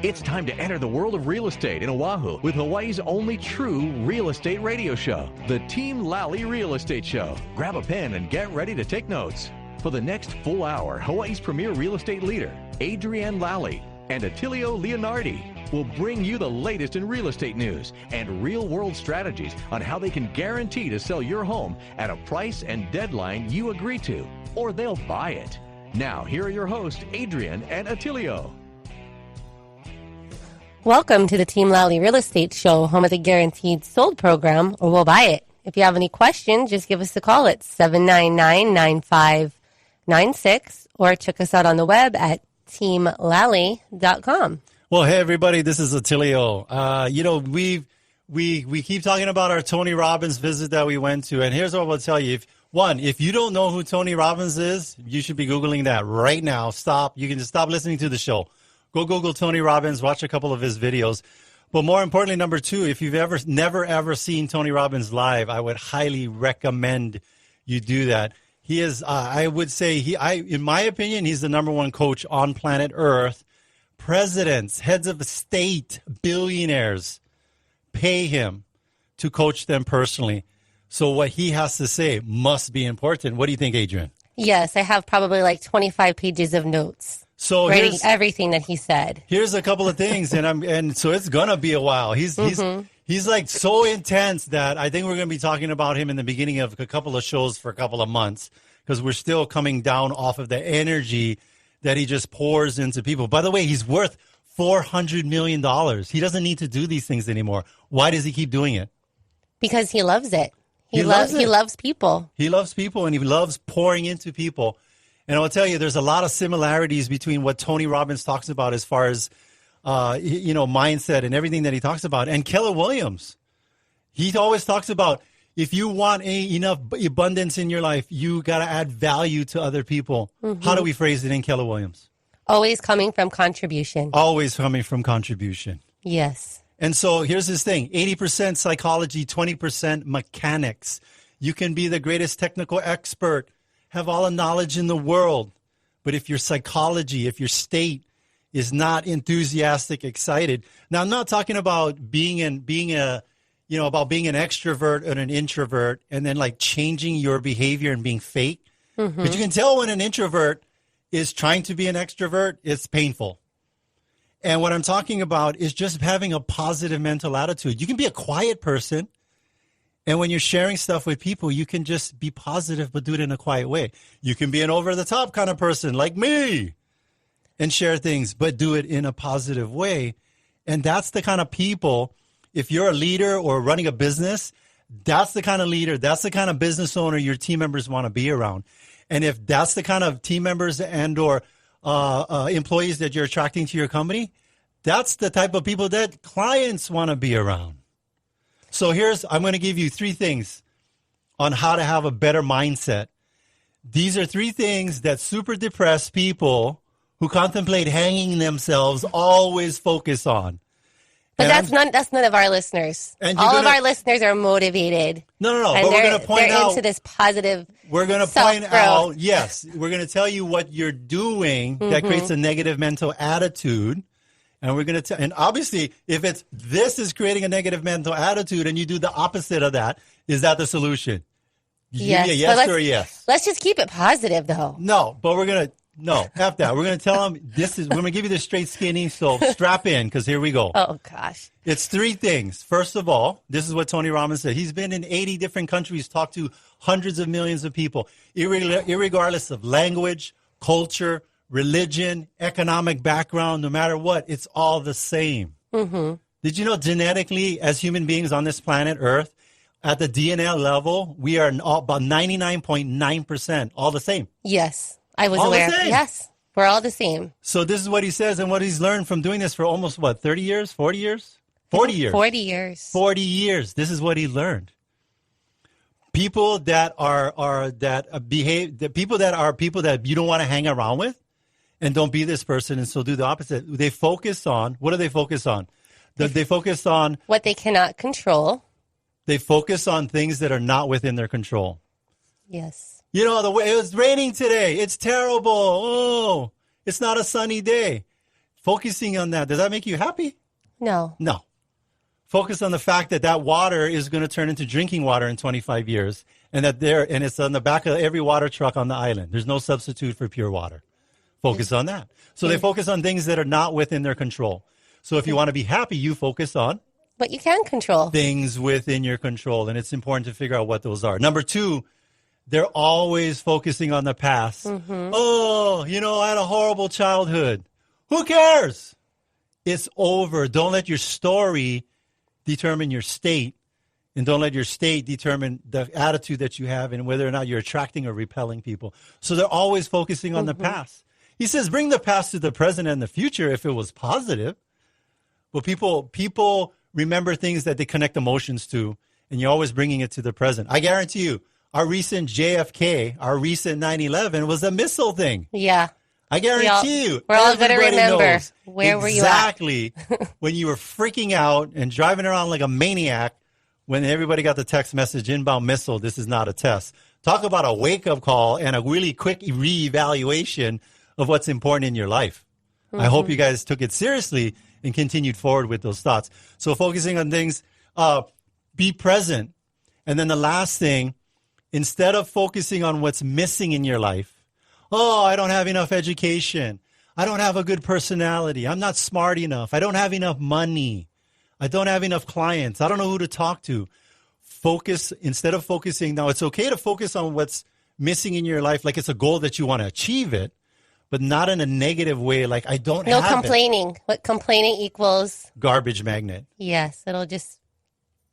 It's time to enter the world of real estate in Oahu with Hawaii's only true real estate radio show, the Team Lally Real Estate Show. Grab a pen and get ready to take notes. For the next full hour, Hawaii's premier real estate leader, Adrienne Lally, and Attilio Leonardi will bring you the latest in real estate news and real-world strategies on how they can guarantee to sell your home at a price and deadline you agree to, or they'll buy it. Now, here are your hosts, Adrienne and Attilio. Welcome to the Team Lally Real Estate Show, home of the Guaranteed Sold program, or we'll buy it. If you have any questions, just give us a call at 799-9596 or check us out on the web at teamlally.com. Well, hey, everybody, this is Attilio. We keep talking about our Tony Robbins visit that we went to, and here's what I'll tell you. If you don't know who Tony Robbins is, you should be Googling that right now. Stop. You can just stop listening to the show. Go Google Tony Robbins, watch a couple of his videos. But more importantly, number two, if you've never seen Tony Robbins live, I would highly recommend you do that. He is, I would say, in my opinion, he's the number one coach on planet Earth. Presidents, heads of state, billionaires pay him to coach them personally. So what he has to say must be important. What do you think, Adrienne? Yes, I have probably like 25 pages of notes. So writing everything that he said. Here's a couple of things, and so it's gonna be a while. He's like so intense that I think we're gonna be talking about him in the beginning of a couple of shows for a couple of months, because we're still coming down off of the energy that he just pours into people. By the way, he's worth $400 million. He doesn't need to do these things anymore. Why does he keep doing it? Because he loves it. He loves people. He loves people, and he loves pouring into people. And I'll tell you, there's a lot of similarities between what Tony Robbins talks about as far as, mindset and everything that he talks about. And Keller Williams, he always talks about, if you want enough abundance in your life, you got to add value to other people. Mm-hmm. How do we phrase it in Keller Williams? Always coming from contribution. Always coming from contribution. Yes. And so here's his thing, 80% psychology, 20% mechanics. You can be the greatest technical expert, have all the knowledge in the world, but if your psychology, if your state is not enthusiastic, excited. Now, I'm not talking about being an extrovert and an introvert and then like changing your behavior and being fake. Mm-hmm. But you can tell when an introvert is trying to be an extrovert, it's painful. And what I'm talking about is just having a positive mental attitude. You can be a quiet person, and when you're sharing stuff with people, you can just be positive, but do it in a quiet way. You can be an over-the-top kind of person like me and share things, but do it in a positive way. And that's the kind of people, if you're a leader or running a business, that's the kind of leader, that's the kind of business owner your team members want to be around. And if that's the kind of team members and or employees that you're attracting to your company, that's the type of people that clients want to be around. So I'm going to give you 3 things on how to have a better mindset. These are 3 things that super depressed people who contemplate hanging themselves always focus on. But that's none of our listeners. All of our listeners are motivated. No. But we're going to point out. They're into this positive. We're going to point out. Yes, we're going to tell you what you're doing that creates a negative mental attitude. And we're going to and obviously, if this is creating a negative mental attitude and you do the opposite of that, is that the solution? Yes. Yes or yes? Let's just keep it positive, though. No, but F that. We're going to tell them we're going to give you the straight skinny, so strap in, because here we go. Oh, gosh. It's 3 things. First of all, this is what Tony Robbins said. He's been in 80 different countries, talked to hundreds of millions of people, irregardless of language, culture, religion, economic background, no matter what, it's all the same. Mm-hmm. Did you know genetically, as human beings on this planet Earth, at the DNA level, we are about 99.9% all the same? Yes, I was aware. Yes, we're all the same. So this is what he says and what he's learned from doing this for almost, 30 years, 40 years? 40 years. 40 years. 40 years. This is what he learned. People that people that you don't want to hang around with, and don't be this person, and so do the opposite. They focus on, what do they focus on? They focus on what they cannot control. They focus on things that are not within their control. Yes. The way it was raining today. It's terrible. Oh, it's not a sunny day. Focusing on that, does that make you happy? No. No. Focus on the fact that that water is going to turn into drinking water in 25 years, and it's on the back of every water truck on the island. There's no substitute for pure water. Focus on that. So they focus on things that are not within their control. So if you want to be happy, you focus on what you can control. Things within your control, and it's important to figure out what those are. Number 2, they're always focusing on the past. Mm-hmm. Oh, I had a horrible childhood. Who cares? It's over. Don't let your story determine your state, and don't let your state determine the attitude that you have and whether or not you're attracting or repelling people. So they're always focusing on the past. He says, bring the past to the present and the future if it was positive. But people remember things that they connect emotions to, and you're always bringing it to the present. I guarantee you, our recent JFK, our recent 9/11 was a missile thing. Yeah. I guarantee you. We're all going to remember knows where were you at. Exactly when you were freaking out and driving around like a maniac when everybody got the text message, inbound missile, this is not a test. Talk about a wake-up call and a really quick reevaluation of what's important in your life. I hope you guys took it seriously and continued forward with those thoughts. So focusing on things, be present. And then the last thing, instead of focusing on what's missing in your life, oh, I don't have enough education. I don't have a good personality. I'm not smart enough. I don't have enough money. I don't have enough clients. I don't know who to talk to. Focus, instead of focusing, now it's okay to focus on what's missing in your life, like it's a goal that you want to achieve it, but not in a negative way, like I don't have it. No complaining. What complaining equals? Garbage magnet. Yes, it'll just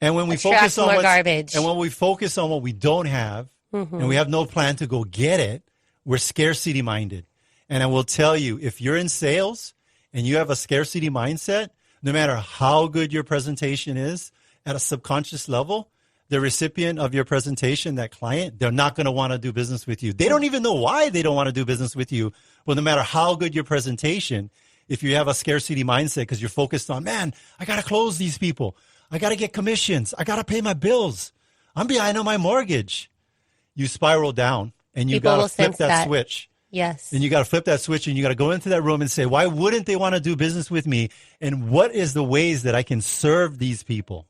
and when we focus on more garbage. And when we focus on what we don't have, and we have no plan to go get it, we're scarcity minded. And I will tell you, if you're in sales and you have a scarcity mindset, no matter how good your presentation is at a subconscious level, the recipient of your presentation, that client, they're not going to want to do business with you. They don't even know why they don't want to do business with you. Well, no matter how good your presentation, if you have a scarcity mindset because you're focused on, man, I got to close these people. I got to get commissions. I got to pay my bills. I'm behind on my mortgage. You spiral down. And you got to flip that switch. Yes. And you got to flip that switch and you got to go into that room and say, why wouldn't they want to do business with me? And what is the ways that I can serve these people?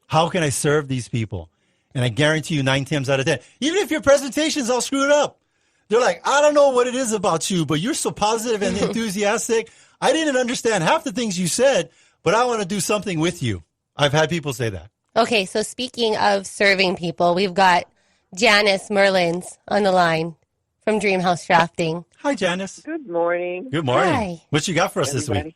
How can I serve these people? And I guarantee you 9 times out of 10, even if your presentation's all screwed up, they're like, I don't know what it is about you, but you're so positive and enthusiastic. I didn't understand half the things you said, but I want to do something with you. I've had people say that. Okay. So speaking of serving people, we've got Janice Merlins on the line from Dreamhouse Drafting. Hi, Janice. Good morning. Good morning. Hi. What you got for us this week?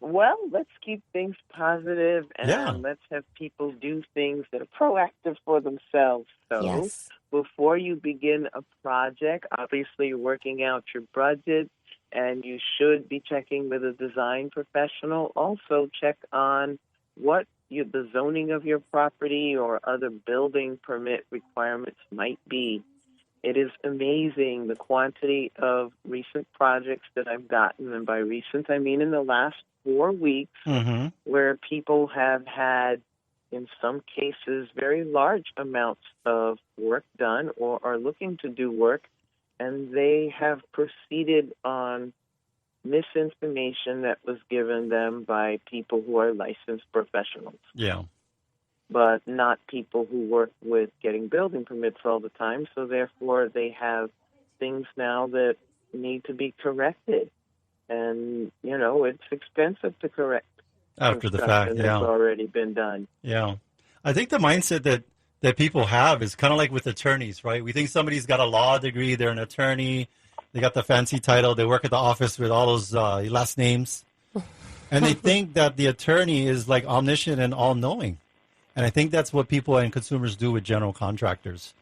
Well, let's keep things positive and let's have people do things that are proactive for themselves. So before you begin a project, obviously you're working out your budget and you should be checking with a design professional. Also check on what the zoning of your property or other building permit requirements might be. It is amazing the quantity of recent projects that I've gotten, and by recent I mean in the last 4 weeks, where people have had, in some cases, very large amounts of work done or are looking to do work, and they have proceeded on misinformation that was given them by people who are licensed professionals. Yeah. But not people who work with getting building permits all the time, so therefore they have things now that need to be corrected. And, it's expensive to correct after the fact. That's already been done. Yeah. I think the mindset that people have is kind of like with attorneys, right? We think somebody's got a law degree, they're an attorney, they got the fancy title, they work at the office with all those last names. And they think that the attorney is like omniscient and all-knowing. And I think that's what people and consumers do with general contractors.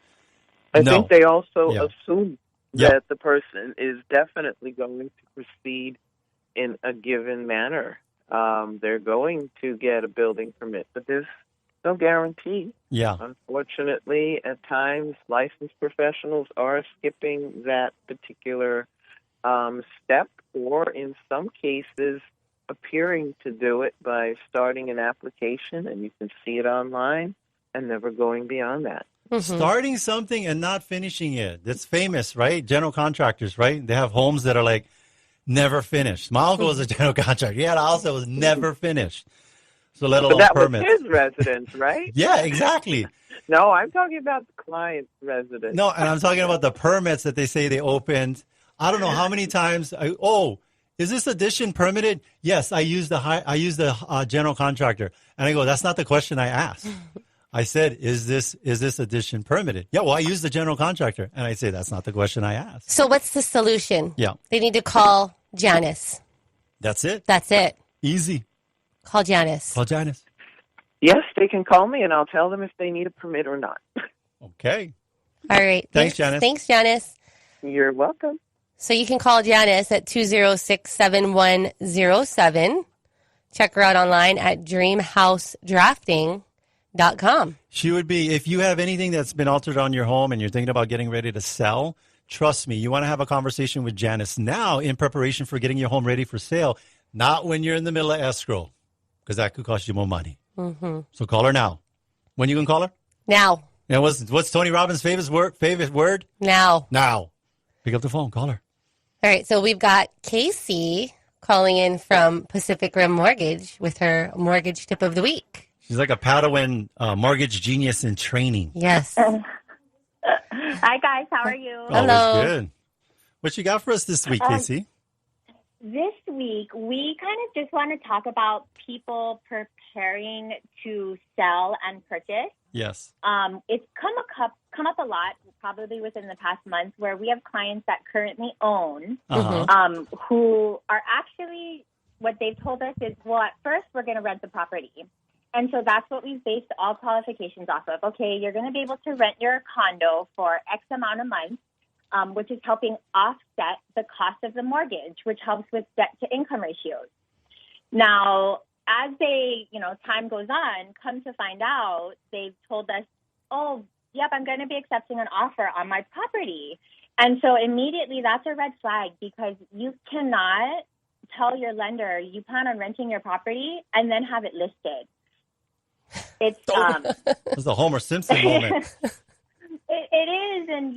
I think they also assume that the person is definitely going to proceed in a given manner. They're going to get a building permit, but there's no guarantee. Yeah. Unfortunately, at times, licensed professionals are skipping that particular step, or in some cases, appearing to do it by starting an application, and you can see it online, and never going beyond that. Starting something and not finishing it. That's famous, right? General contractors, right? They have homes that are like never finished. My uncle was a general contractor. He had a house that was never finished. So let alone that permits. was his residence, right? Yeah, exactly. No, I'm talking about the client's residence. No, and I'm talking about the permits that they say they opened. I don't know how many times. Is this addition permitted? Yes, I use the general contractor, and I go, that's not the question I asked. I said, is this addition permitted? Yeah, well, I use the general contractor, and I say that's not the question I asked. So what's the solution? Yeah, they need to call Janice. That's it. That's it. Easy. Call Janice. Call Janice. Yes, they can call me, and I'll tell them if they need a permit or not. Okay. All right. Thanks, Janice. Thanks, Janice. You're welcome. So you can call Janice at 206-7107. Check her out online at dreamhousedrafting.com. She would be, if you have anything that's been altered on your home and you're thinking about getting ready to sell, trust me, you want to have a conversation with Janice now in preparation for getting your home ready for sale, not when you're in the middle of escrow, because that could cost you more money. Mm-hmm. So call her now. When you can call her? Now. And what's Tony Robbins' favorite word? Now. Now. Pick up the phone. Call her. All right. So we've got Casey calling in from Pacific Rim Mortgage with her mortgage tip of the week. She's like a Padawan mortgage genius in training. Yes. Hi, guys. How are you? Hello. Good. What you got for us this week, Casey? This week, we kind of just want to talk about people preparing to sell and purchase. Yes. It's come up a lot, probably within the past month, where we have clients that currently own, who are actually, what they've told us is, well, at first we're going to rent the property. And so that's what we've based all qualifications off of. Okay, you're going to be able to rent your condo for X amount of months. Which is helping offset the cost of the mortgage, which helps with debt-to-income ratios. Now, as time goes on, come to find out, they've told us, oh, yep, I'm going to be accepting an offer on my property. And so immediately that's a red flag, because you cannot tell your lender you plan on renting your property and then have it listed. It's This is the Homer Simpson moment. It is, and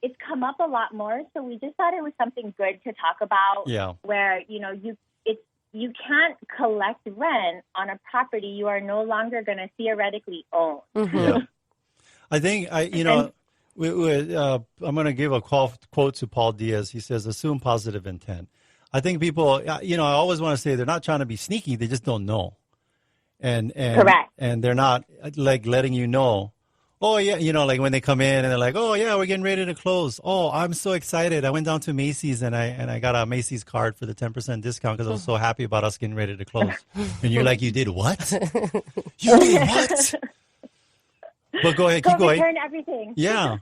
it's come up a lot more. So we just thought it was something good to talk about. Yeah. Where you can't collect rent on a property you are no longer going to theoretically own. Mm-hmm. Yeah. I think I'm going to give a quote to Paul Diaz. He says, "Assume positive intent." I think people, I always want to say they're not trying to be sneaky; they just don't know, and correct, and they're not like letting you know. Oh, yeah, like when they come in and they're like, oh, yeah, we're getting ready to close. Oh, I'm so excited. I went down to Macy's and I got a Macy's card for the 10% discount because I was so happy about us getting ready to close. And you're like, you did what? You did what? But go ahead, keep going. Return everything. Yeah.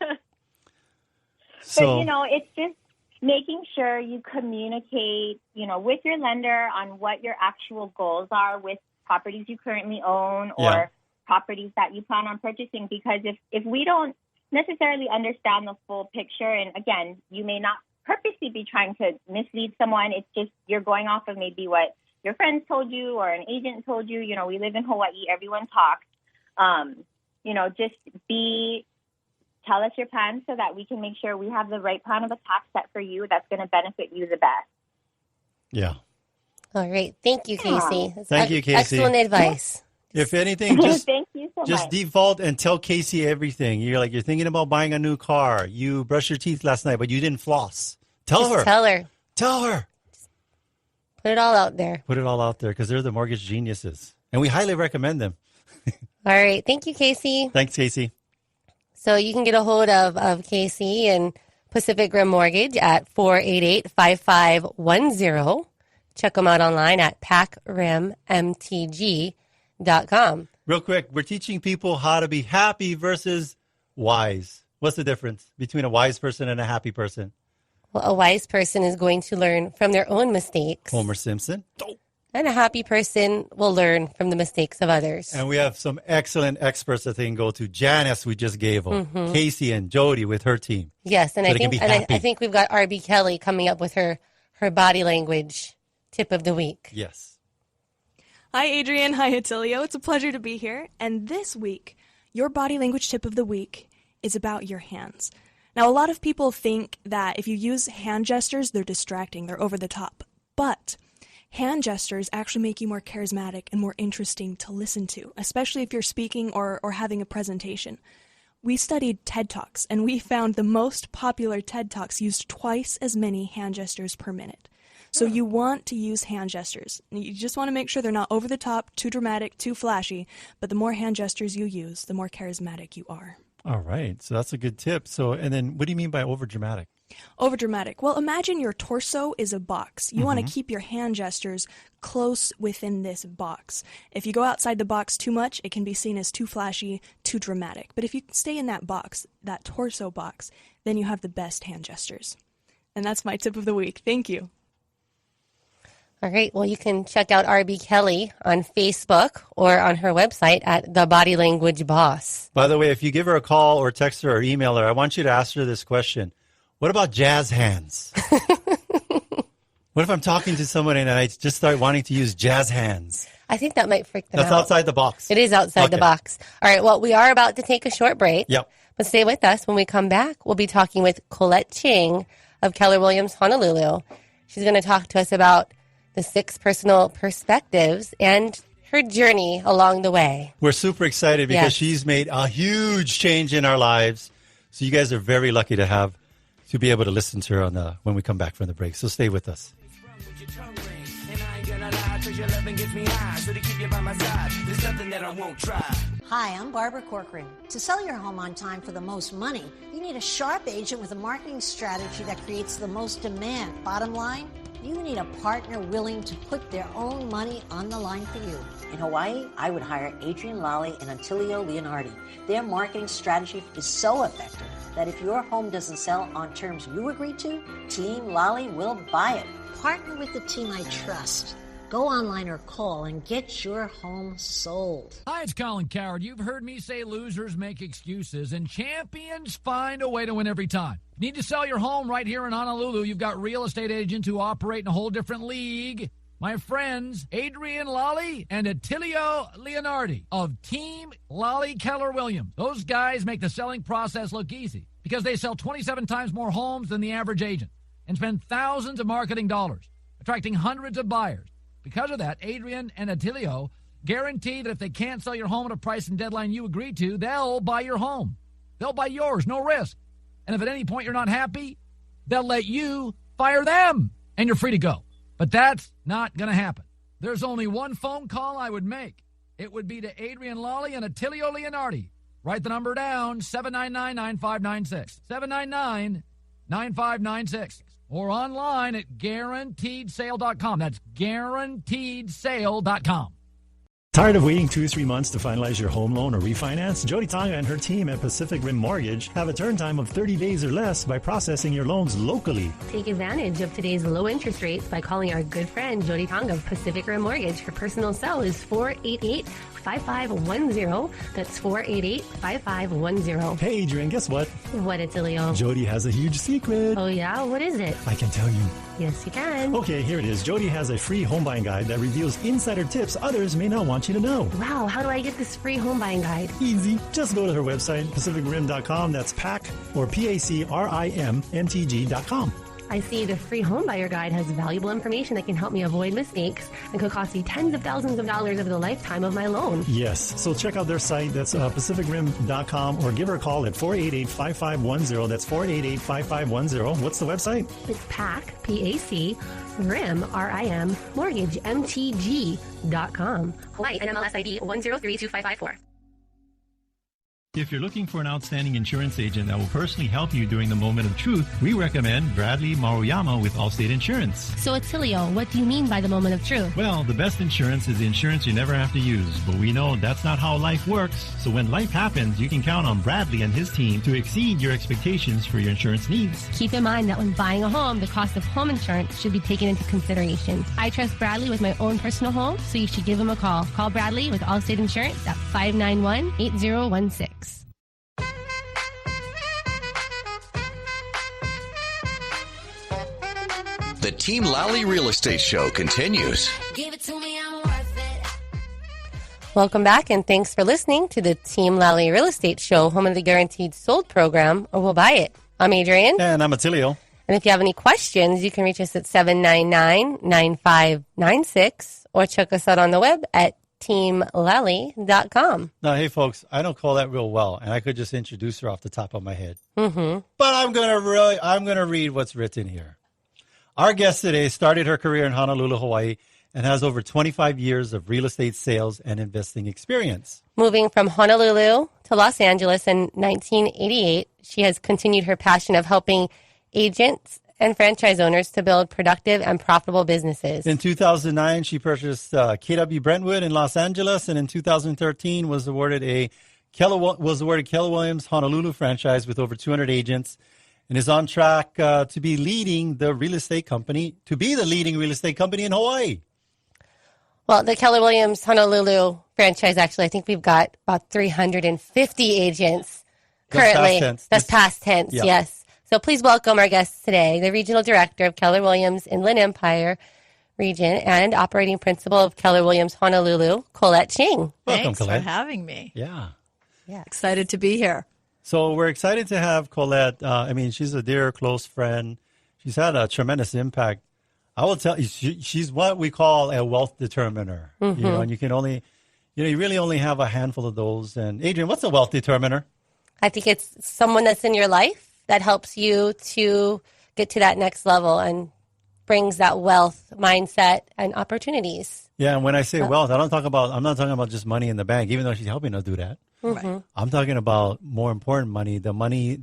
So, but, it's just making sure you communicate, with your lender on what your actual goals are with properties you currently own or properties that you plan on purchasing, because if we don't necessarily understand the full picture, and again, you may not purposely be trying to mislead someone, it's just you're going off of maybe what your friends told you or an agent told you. We live in Hawaii, everyone talks. Just tell us your plan so that we can make sure we have the right plan of attack set for you that's going to benefit you the best. Yeah. All right. Thank you, Casey. Thank you, Casey. Excellent advice. If anything, just thank you so much. Default and tell Casey everything. You're thinking about buying a new car. You brushed your teeth last night, but you didn't floss. Tell her. Tell her. Put it all out there. Put it all out there, because they're the mortgage geniuses, and we highly recommend them. All right. Thank you, Casey. Thanks, Casey. So you can get a hold of Casey and Pacific Rim Mortgage at 488-5510. Check them out online at PacRimMTG.com. Real quick, we're teaching people how to be happy versus wise. What's the difference between a wise person and a happy person? Well, a wise person is going to learn from their own mistakes. Homer Simpson. And a happy person will learn from the mistakes of others. And we have some excellent experts that they can go to. Janice, we just gave them. Mm-hmm. Casey and Jody with her team. Yes, and I think we've got RB Kelly coming up with her body language tip of the week. Yes. Hi, Adrian. Hi, Attilio. It's a pleasure to be here. And this week, your body language tip of the week is about your hands. Now, a lot of people think that if you use hand gestures, they're distracting, they're over the top. But hand gestures actually make you more charismatic and more interesting to listen to, especially if you're speaking or having a presentation. We studied TED Talks, and we found the most popular TED Talks used twice as many hand gestures per minute. So you want to use hand gestures. You just want to make sure they're not over the top, too dramatic, too flashy, but the more hand gestures you use, the more charismatic you are. All right. So that's a good tip. So, and then what do you mean by over dramatic? Over dramatic. Well, imagine your torso is a box. You want to keep your hand gestures close within this box. If you go outside the box too much, it can be seen as too flashy, too dramatic. But if you stay in that box, that torso box, then you have the best hand gestures. And that's my tip of the week. Thank you. All right. Well, you can check out RB Kelly on Facebook or on her website at The Body Language Boss. By the way, if you give her a call or text her or email her, I want you to ask her this question. What about jazz hands? What if I'm talking to someone and I just start wanting to use jazz hands? I think that might freak them out. That's outside the box. It is outside the box. All right. Well, we are about to take a short break. Yep. But stay with us. When we come back, we'll be talking with Colette Ching of Keller Williams Honolulu. She's going to talk to us about the 6 personal perspectives and her journey along the way. We're super excited because she's made a huge change in our lives. So you guys are very lucky to be able to listen to her when we come back from the break. So stay with us. Hi, I'm Barbara Corcoran. To sell your home on time for the most money, you need a sharp agent with a marketing strategy that creates the most demand. Bottom line, you need a partner willing to put their own money on the line for you. In Hawaii, I would hire Adrian Lally and Attilio Leonardi. Their marketing strategy is so effective that if your home doesn't sell on terms you agree to, Team Lally will buy it. Partner with the team I trust. Go online or call and get your home sold. Hi, it's Colin Coward. You've heard me say losers make excuses and champions find a way to win every time. Need to sell your home right here in Honolulu? You've got real estate agents who operate in a whole different league. My friends, Adrian Lally and Attilio Leonardi of Team Lally Keller Williams. Those guys make the selling process look easy because they sell 27 times more homes than the average agent and spend thousands of marketing dollars, attracting hundreds of buyers. Because of that, Adrian and Attilio guarantee that if they can't sell your home at a price and deadline you agree to, they'll buy your home. They'll buy yours, no risk. And if at any point you're not happy, they'll let you fire them, and you're free to go. But that's not going to happen. There's only one phone call I would make. It would be to Adrian Lally and Attilio Leonardi. Write the number down, 799-9596. 799-9596. Or online at guaranteedsale.com. That's guaranteedsale.com. Tired of waiting 2 or 3 months to finalize your home loan or refinance? Jody Tonga and her team at Pacific Rim Mortgage have a turn time of 30 days or less by processing your loans locally. Take advantage of today's low interest rates by calling our good friend Jody Tonga of Pacific Rim Mortgage. Her personal cell is 488-5510. That's 488-5510. Hey, Adrian, guess what? What, Attilio? Jody has a huge secret. Oh, yeah? What is it? I can tell you. Yes, you can. Okay, here it is. Jody has a free home buying guide that reveals insider tips others may not want you to know. Wow, how do I get this free home buying guide? Easy. Just go to her website, pacificrim.com. That's PAC or PACRIMMTG.com. I see the free home buyer guide has valuable information that can help me avoid mistakes and could cost me tens of thousands of dollars over the lifetime of my loan. Yes. So check out their site. That's pacificrim.com or give her a call at 488-5510. That's 488-5510. What's the website? It's PAC, P-A-C, RIM, R-I-M, Mortgage, MTG.com. Hawaii, NMLS ID 1032554. If you're looking for an outstanding insurance agent that will personally help you during the moment of truth, we recommend Bradley Maruyama with Allstate Insurance. So, Attilio, what do you mean by the moment of truth? Well, the best insurance is the insurance you never have to use. But we know that's not how life works. So when life happens, you can count on Bradley and his team to exceed your expectations for your insurance needs. Keep in mind that when buying a home, the cost of home insurance should be taken into consideration. I trust Bradley with my own personal home, so you should give him a call. Call Bradley with Allstate Insurance at 591-8016. The Team Lally Real Estate Show continues. Give it to me, I'm worth it. Welcome back, and thanks for listening to the Team Lally Real Estate Show, home of the Guaranteed Sold program, or we'll buy it. I'm Adrienne. And I'm Attilio. And if you have any questions, you can reach us at 799-9596 or check us out on the web at teamlally.com. Now, hey, folks, I don't call that real well, and I could just introduce her off the top of my head. Mm-hmm. But I'm gonna read what's written here. Our guest today started her career in Honolulu, Hawaii, and has over 25 years of real estate sales and investing experience. Moving from Honolulu to Los Angeles in 1988, she has continued her passion of helping agents and franchise owners to build productive and profitable businesses. In 2009, she purchased KW Brentwood in Los Angeles, and in 2013 was awarded Keller Williams Honolulu Franchise with over 200 agents, and is on track to be the leading real estate company in Hawaii. Well, the Keller Williams Honolulu Franchise, actually, I think we've got about 350 agents currently. That's past tense, yeah. Yes. So please welcome our guest today, the Regional Director of Keller Williams Inland Empire Region and Operating Principal of Keller Williams Honolulu, Colette Ching. Welcome, Thanks Colette. for having me. Yeah. Excited to be here. So we're excited to have Colette. She's a dear, close friend. She's had a tremendous impact. I will tell you, she's what we call a wealth determiner. Mm-hmm. And you really only have a handful of those. And Adrienne, what's a wealth determiner? I think it's someone that's in your life that helps you to get to that next level and brings that wealth mindset and opportunities. Yeah, and when I say wealth, I'm not talking about just money in the bank, even though she's helping us do that. Mm-hmm. I'm talking about more important money, the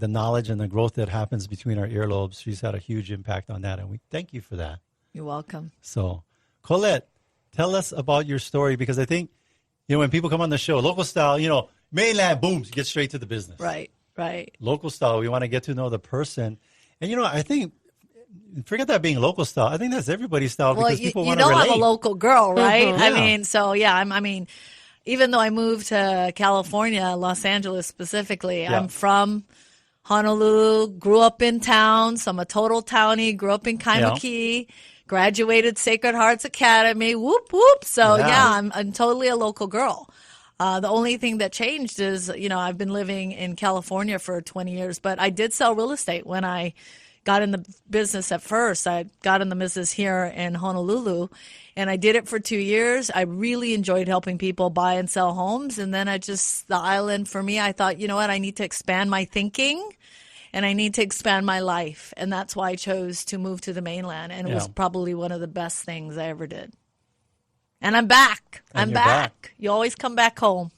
knowledge and the growth that happens between our earlobes. She's had a huge impact on that, and we thank you for that. You're welcome. So, Colette, tell us about your story, because I think, when people come on the show, local style, mainland, boom, get straight to the business. Right. Local style, we want to get to know the person. And, I think, forget that being local style. I think that's everybody's style, because people want to relate. I'm a local girl, right? Mm-hmm. Yeah. Even though I moved to California, Los Angeles specifically, I'm from Honolulu, grew up in town, so I'm a total townie, grew up in Kaimuki, graduated Sacred Hearts Academy, whoop, whoop. So, I'm totally a local girl. The only thing that changed is, I've been living in California for 20 years, but I did sell real estate when I got in the business at first. I got in the business here in Honolulu, and I did it for 2 years. I really enjoyed helping people buy and sell homes. And then the island for me, I thought, you know what, I need to expand my thinking and I need to expand my life. And that's why I chose to move to the mainland. And it was probably one of the best things I ever did. And I'm back. I'm back. You always come back home.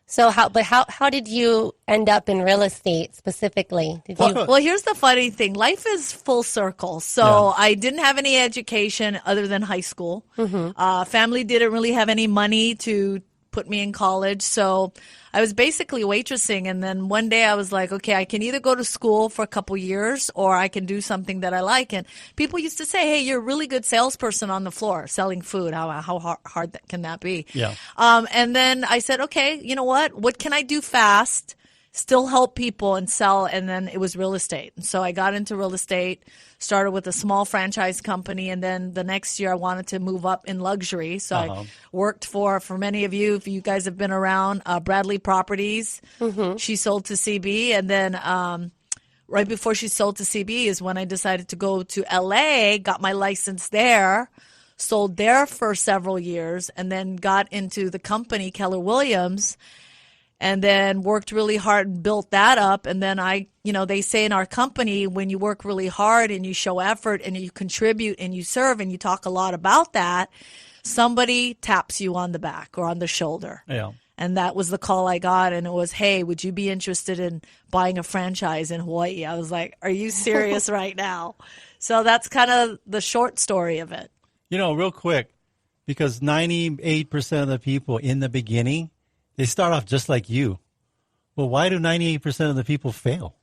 So how did you end up in real estate specifically? Well, here's the funny thing. Life is full circle. So I didn't have any education other than high school. Mm-hmm. Family didn't really have any money to put me in college. So I was basically waitressing. And then one day I was like, okay, I can either go to school for a couple years or I can do something that I like. And people used to say, hey, you're a really good salesperson on the floor selling food. How hard can that be? Yeah. And then I said, okay, you know what? What can I do fast, still help people and sell? And then it was real estate. And so I got into real estate, started with a small franchise company. And then the next year I wanted to move up in luxury. So I worked for many of you, if you guys have been around, Bradley Properties. Mm-hmm. She sold to CB. And then right before she sold to CB is when I decided to go to LA, got my license there, sold there for several years, and then got into the company, Keller Williams, and then worked really hard and built that up. And then they say in our company, when you work really hard and you show effort and you contribute and you serve and you talk a lot about that, somebody taps you on the back or on the shoulder. Yeah. And that was the call I got. And it was, hey, would you be interested in buying a franchise in Hawaii? I was like, are you serious right now? So that's kind of the short story of it. Real quick, because 98% of the people in the beginning, they start off just like you. Well, why do 98% of the people fail?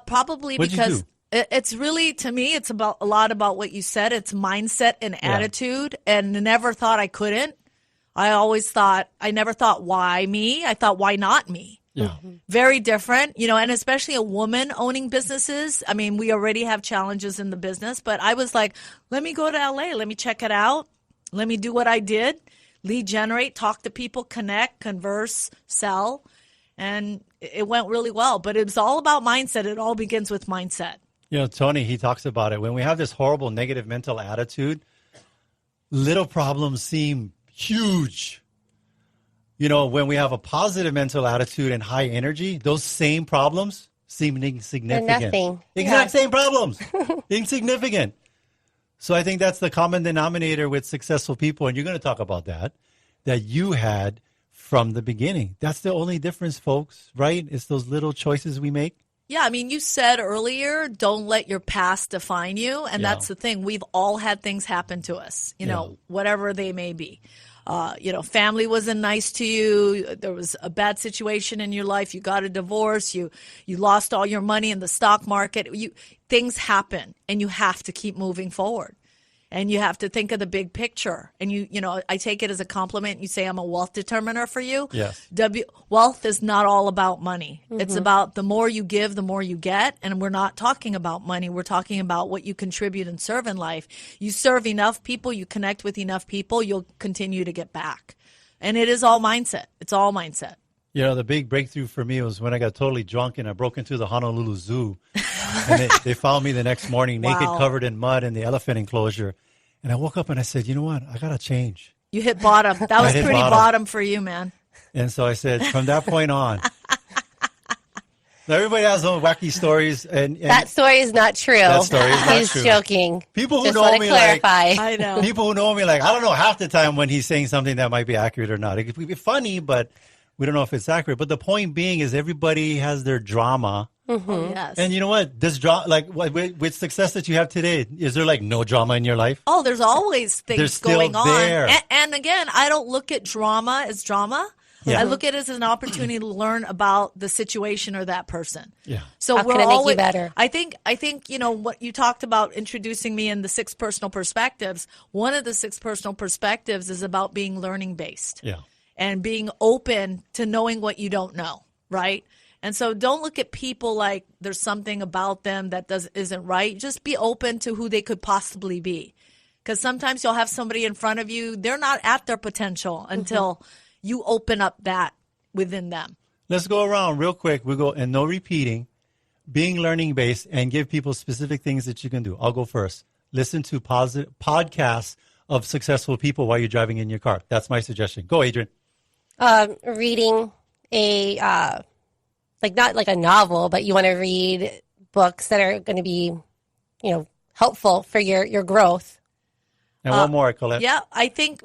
Probably because it's really, to me, it's a lot about what you said. It's mindset and attitude, and never thought I couldn't. I never thought, why me? I thought, why not me? Yeah. Mm-hmm. Very different, and especially a woman owning businesses. I mean, we already have challenges in the business, but I was like, let me go to LA. Let me check it out. Let me do what I did. Lead generate, talk to people, connect, converse, sell. And it went really well. But it's all about mindset. It all begins with mindset. You know, Tony, he talks about it. When we have this horrible negative mental attitude, little problems seem huge. You know, when we have a positive mental attitude and high energy, those same problems seem insignificant. They're nothing. Exact same problems. Insignificant. So I think that's the common denominator with successful people, and you're going to talk about that you had from the beginning. That's the only difference, folks, right? It's those little choices we make. Yeah, I mean, you said earlier, don't let your past define you. And that's the thing. We've all had things happen to us, you know, whatever they may be. You know, family wasn't nice to you. There was a bad situation in your life. You got a divorce. You lost all your money in the stock market. Things happen, and you have to keep moving forward. And you have to think of the big picture. And you know, I take it as a compliment. You say I'm a wealth determiner for you. Yes. Wealth is not all about money. Mm-hmm. It's about the more you give, the more you get. And we're not talking about money. We're talking about what you contribute and serve in life. You serve enough people, you connect with enough people, you'll continue to get back. And it is all mindset. It's all mindset. You know, the big breakthrough for me was when I got totally drunk and I broke into the Honolulu Zoo. And they found me the next morning naked, covered in mud in the elephant enclosure. And I woke up and I said, you know what? I got to change. You hit bottom. That was pretty bottom for you, man. And so I said, from that point on. Everybody has their wacky stories. And that story is not true. That story is not He's true. joking. People who Just know me clarify. I know. People who know me I don't know half the time when he's saying something that might be accurate or not. It could be funny, but we don't know if it's accurate. But the point being is everybody has their drama. Mm-hmm. Oh, yes. And you know what? This with success that you have today, is there no drama in your life? Oh, there's always things going on. There. And again, I don't look at drama as drama. Yeah. I look at it as an opportunity to learn about the situation or that person. Yeah. So How can it make you better? I think you know what you talked about introducing me in the 6 personal perspectives. One of the 6 personal perspectives is about being learning based. Yeah. And being open to knowing what you don't know, right? And so don't look at people like there's something about them that isn't right. Just be open to who they could possibly be. Because sometimes you'll have somebody in front of you, they're not at their potential until you open up that within them. Let's go around real quick. We'll go, and no repeating, being learning based, and give people specific things that you can do. I'll go first. Listen to podcasts of successful people while you're driving in your car. That's my suggestion. Go, Adrian. Reading not like a novel, but you want to read books that are going to be, helpful for your growth. And one more, Colette. Yeah, I think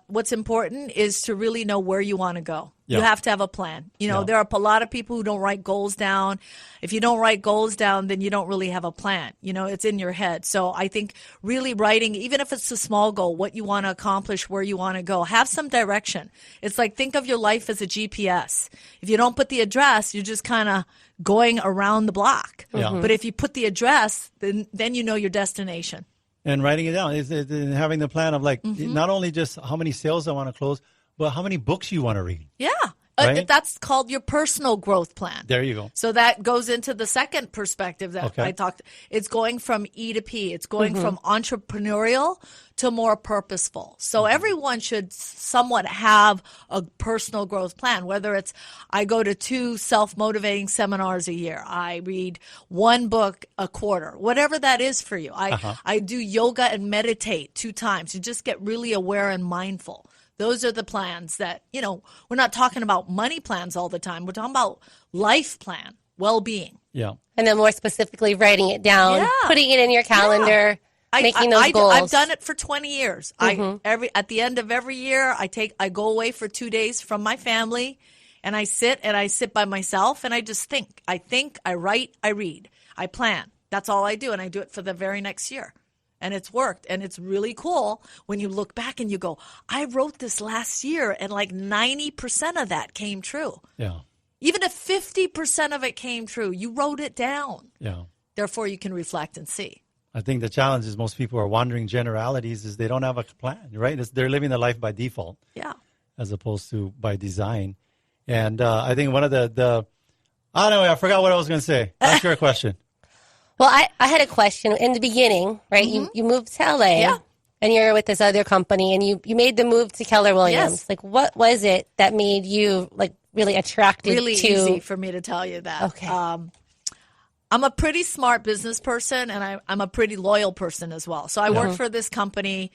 what's important is to really know where you want to go. Yeah. You have to have a plan. There are a lot of people who don't write goals down. If you don't write goals down, then you don't really have a plan. It's in your head. So I think really writing, even if it's a small goal, what you want to accomplish, where you want to go, have some direction. It's like think of your life as a GPS. If you don't put the address, you're just kind of going around the block. Yeah. But if you put the address, then you know your destination. And writing it down is having the plan of not only just how many sales I want to close, but how many books you want to read. Yeah. Right? That's called your personal growth plan. There you go. So that goes into the second perspective that I talked. It's going from E to P. It's going from entrepreneurial to more purposeful. So everyone should somewhat have a personal growth plan, whether it's I go to 2 self-motivating seminars a year. I read 1 book a quarter, whatever that is for you. I do yoga and meditate 2 times. You just get really aware and mindful. Those are the plans that, we're not talking about money plans all the time. We're talking about life plan, well-being. Yeah. And then more specifically, writing it down, putting it in your calendar, making those goals. I've done it for 20 years. At the end of every year, I go away for 2 days from my family, and I sit by myself, and I just think. I think, I write, I read, I plan. That's all I do, and I do it for the very next year. And it's worked. And it's really cool when you look back and you go, I wrote this last year and 90% of that came true. Yeah. Even if 50% of it came true, you wrote it down. Yeah. Therefore, you can reflect and see. I think the challenge is most people are wandering generalities is they don't have a plan, right? They're living their life by default. Yeah. As opposed to by design. And I think one of I forgot what I was going to say. Ask your question. Well, I had a question in the beginning, right? Mm-hmm. You moved to LA, and you're with this other company, and you made the move to Keller Williams. Yes. What was it that made you really attracted really to? Easy for me to tell you that. Okay. I'm a pretty smart business person, and I'm a pretty loyal person as well. So I worked for this company.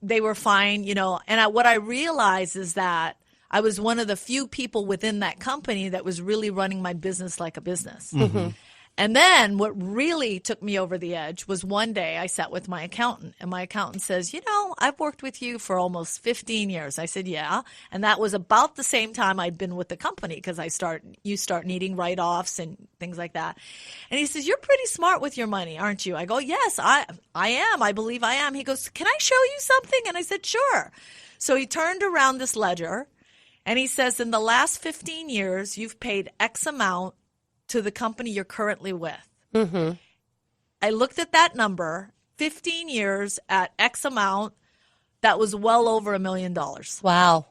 They were fine, and what I realized is that I was one of the few people within that company that was really running my business like a business. Mm-hmm. And then what really took me over the edge was one day I sat with my accountant, and my accountant says, I've worked with you for almost 15 years. I said, yeah. And that was about the same time I'd been with the company, because you start needing write-offs and things like that. And he says, you're pretty smart with your money, aren't you? I go, yes, I am. I believe I am. He goes, can I show you something? And I said, sure. So he turned around this ledger, and he says, in the last 15 years, you've paid X amount to the company you're currently with. Mm-hmm. I looked at that number, 15 years at X amount, that was well over $1 million. Wow.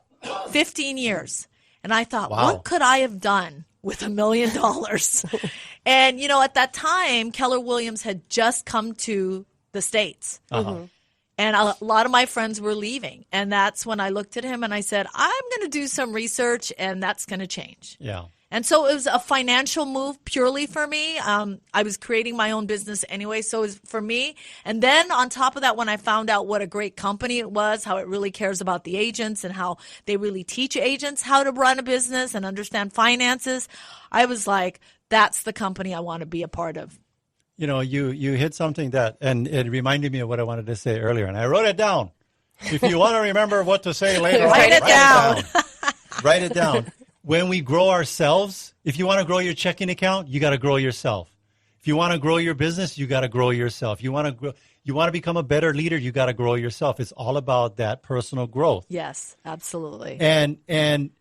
15 years. And I thought, wow. What could I have done with $1 million? And, at that time, Keller Williams had just come to the States. Uh-huh. And a lot of my friends were leaving. And that's when I looked at him and I said, I'm going to do some research, and that's going to change. Yeah. And so it was a financial move purely for me. I was creating my own business anyway, so it was for me. And then on top of that, when I found out what a great company it was, how it really cares about the agents and how they really teach agents how to run a business and understand finances, I was like, that's the company I want to be a part of. You hit something and it reminded me of what I wanted to say earlier, and I wrote it down. If you want to remember what to say later, write it down. Write it down. When we grow ourselves, if you want to grow your checking account, you got to grow yourself. If you want to grow your business, you got to grow yourself. You want to become a better leader, you got to grow yourself. It's all about that personal growth. Yes, absolutely. And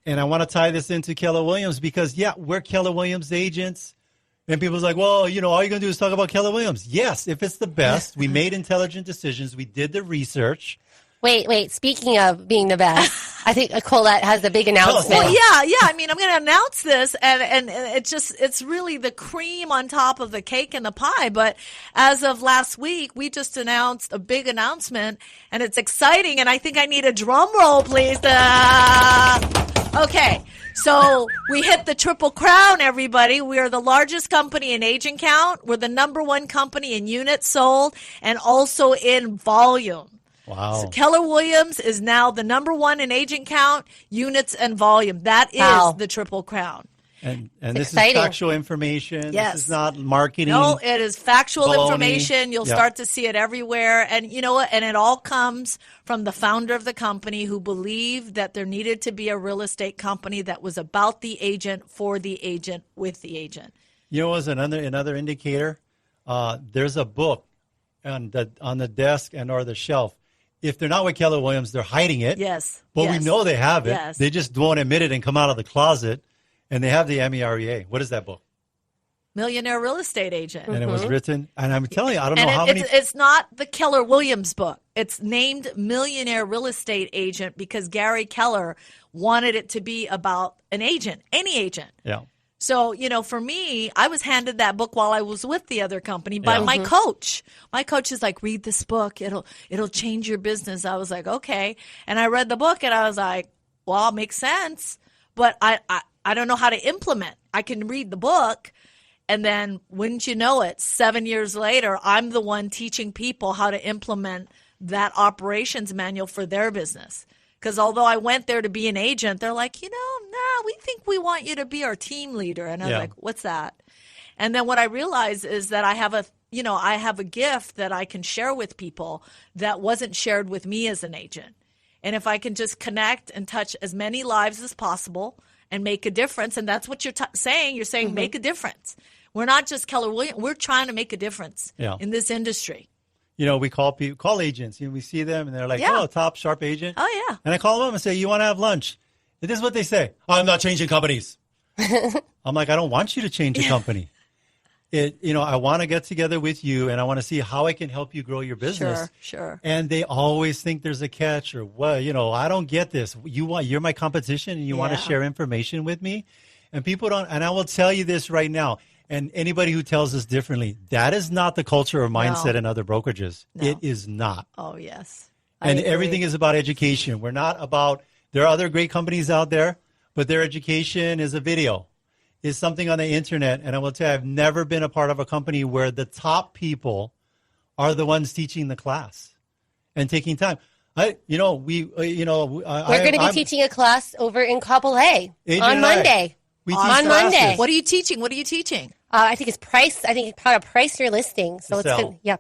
I want to tie this into Keller Williams because, we're Keller Williams agents. And people's like, well, all you're going to do is talk about Keller Williams. Yes, if it's the best. We made intelligent decisions. We did the research. Wait. Speaking of being the best, I think Colette has a big announcement. Well, yeah. I mean, I'm going to announce this, and it's really the cream on top of the cake and the pie. But as of last week, we just announced a big announcement, and it's exciting. And I think I need a drum roll, please. Okay. So we hit the Triple Crown, everybody. We are the largest company in agent count. We're the #1 company in units sold and also in volume. Wow. So Keller Williams is now the #1 in agent count, units, and volume. That is the Triple Crown. And this exciting. Is factual information. Yes. This is not marketing. No, it is factual baloney. Information. You'll start to see it everywhere. And you know what? And it all comes from the founder of the company who believed that there needed to be a real estate company that was about the agent, for the agent, with the agent. You know, as another indicator, there's a book on the desk and or the shelf. If they're not with Keller Williams, they're hiding it. Yes. But we know they have it. Yes. They just won't admit it and come out of the closet. And they have the MEREA. What is that book? Millionaire Real Estate Agent. And it was written, and I'm telling you, I don't know how many. It's not the Keller Williams book. It's named Millionaire Real Estate Agent because Gary Keller wanted it to be about an agent, any agent. Yeah. So, for me, I was handed that book while I was with the other company by my coach. My coach is like, read this book. It'll change your business. I was like, okay. And I read the book and I was like, well, it makes sense. But I don't know how to implement. I can read the book. And then wouldn't you know it, 7 years later, I'm the one teaching people how to implement that operations manual for their business. Because although I went there to be an agent, they're like, we think we want you to be our team leader. And I was like, what's that? And then what I realized is that I have a gift that I can share with people that wasn't shared with me as an agent. And if I can just connect and touch as many lives as possible and make a difference, and that's what you're saying. You're saying make a difference. We're not just Keller Williams. We're trying to make a difference in this industry. We call agents. We see them, and they're like, oh, top sharp agent. Oh, yeah. And I call them and say, you want to have lunch? And this is what they say. Oh, I'm not changing companies. I'm like, I don't want you to change your company. I want to get together with you, and I want to see how I can help you grow your business. Sure. And they always think there's a catch, or I don't get this. You're my competition, and you want to share information with me, and people don't. And I will tell you this right now. And anybody who tells us differently, that is not the culture or mindset in other brokerages. No. It is not. Oh, yes. And everything is about education. We're not about. There are other great companies out there, but their education is a video, is something on the internet. And I will tell you, I've never been a part of a company where the top people are the ones teaching the class and taking time. We're going to be teaching a class over in Kapolei on Monday. On Monday. What are you teaching? I think it's price. I think how to price your listing. So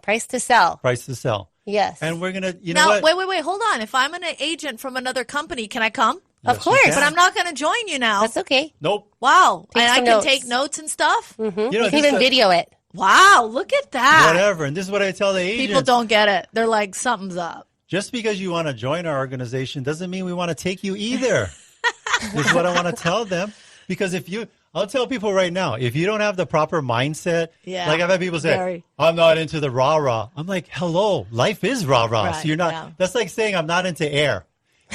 price to sell. Price to sell. Yes. And we're going to, now, wait, hold on. If I'm an agent from another company, can I come? Of course. But I'm not going to join you now. That's okay. Nope. Wow. And I can take notes and stuff? Mm-hmm. You can even video it. Wow. Look at that. Whatever. And this is what I tell the agents. People don't get it. They're like, something's up. Just because you want to join our organization doesn't mean we want to take you either. This is what I want to tell them. Because I'll tell people right now, if you don't have the proper mindset, like I've had people say, I'm not into the rah-rah. I'm like, hello, life is rah-rah. Right, so you're not, that's like saying I'm not into air.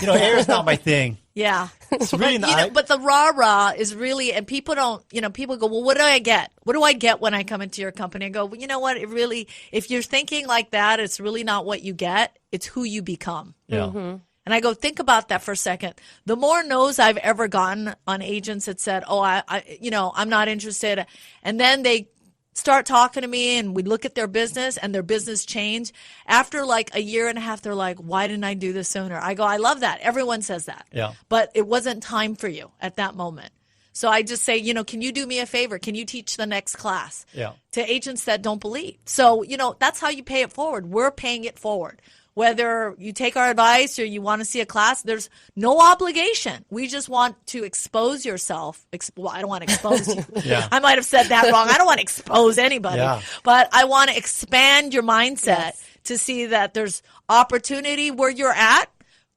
Air is not my thing. Yeah. It's really not. But the rah-rah is really, and people don't, people go, well, what do I get? What do I get when I come into your company? I go, well, you know what? It really, if you're thinking like that, it's really not what you get. It's who you become. Yeah. Mm-hmm. And I go, think about that for a second. The more no's I've ever gotten on agents that said, oh, I'm not interested. And then they start talking to me and we look at their business and their business change. After like a year and a half, they're like, why didn't I do this sooner? I go, I love that. Everyone says that. Yeah. But it wasn't time for you at that moment. So I just say, can you do me a favor? Can you teach the next class? Yeah. To agents that don't believe. So, that's how you pay it forward. We're paying it forward. Whether you take our advice or you want to see a class, there's no obligation. We just want to expose yourself. Well, I don't want to expose you. Yeah. I might have said that wrong. I don't want to expose anybody. Yeah. But I want to expand your mindset to see that there's opportunity where you're at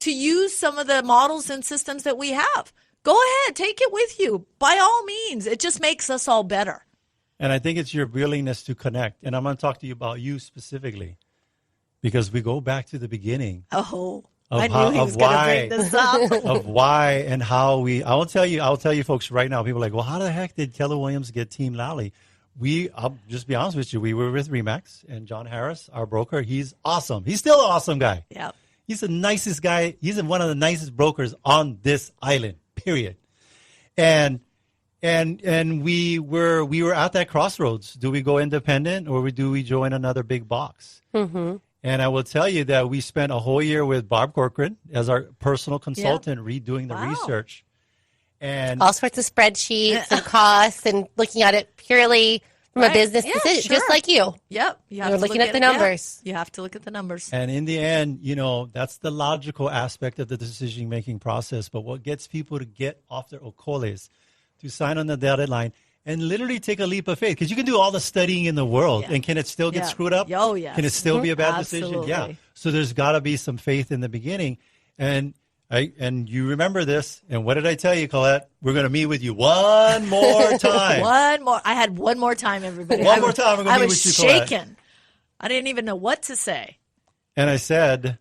to use some of the models and systems that we have. Go ahead. Take it with you. By all means. It just makes us all better. And I think it's your willingness to connect. And I'm going to talk to you about you specifically. Because we go back to the beginning. Oh, I knew he was going to bring this up. Of why and how I'll tell you folks right now, people are like, well, how the heck did Keller Williams get Team Lally? I'll just be honest with you. We were with Remax and John Harris, our broker. He's awesome. He's still an awesome guy. Yep. He's the nicest guy. He's one of the nicest brokers on this island, period. And we were at that crossroads. Do we go independent or do we join another big box? Mm-hmm. And I will tell you that we spent a whole year with Barb Corcoran as our personal consultant redoing the research. And all sorts of spreadsheets and costs and looking at it purely from a business decision, just like you. Yep. You're looking at the numbers. You have to look at the numbers. And in the end, that's the logical aspect of the decision-making process. But what gets people to get off their ocoles, to sign on the dotted line, and literally take a leap of faith. Because you can do all the studying in the world, and can it still get screwed up? Oh, yes. Can it still be a bad Absolutely. decision? Yeah. So there's got to be some faith in the beginning. And you remember this. And what did I tell you, Colette? We're going to meet with you one more time. One more. I had one more time, everybody. One more time. We're going to meet with you, Colette. I was shaken. I didn't even know what to say. And I said,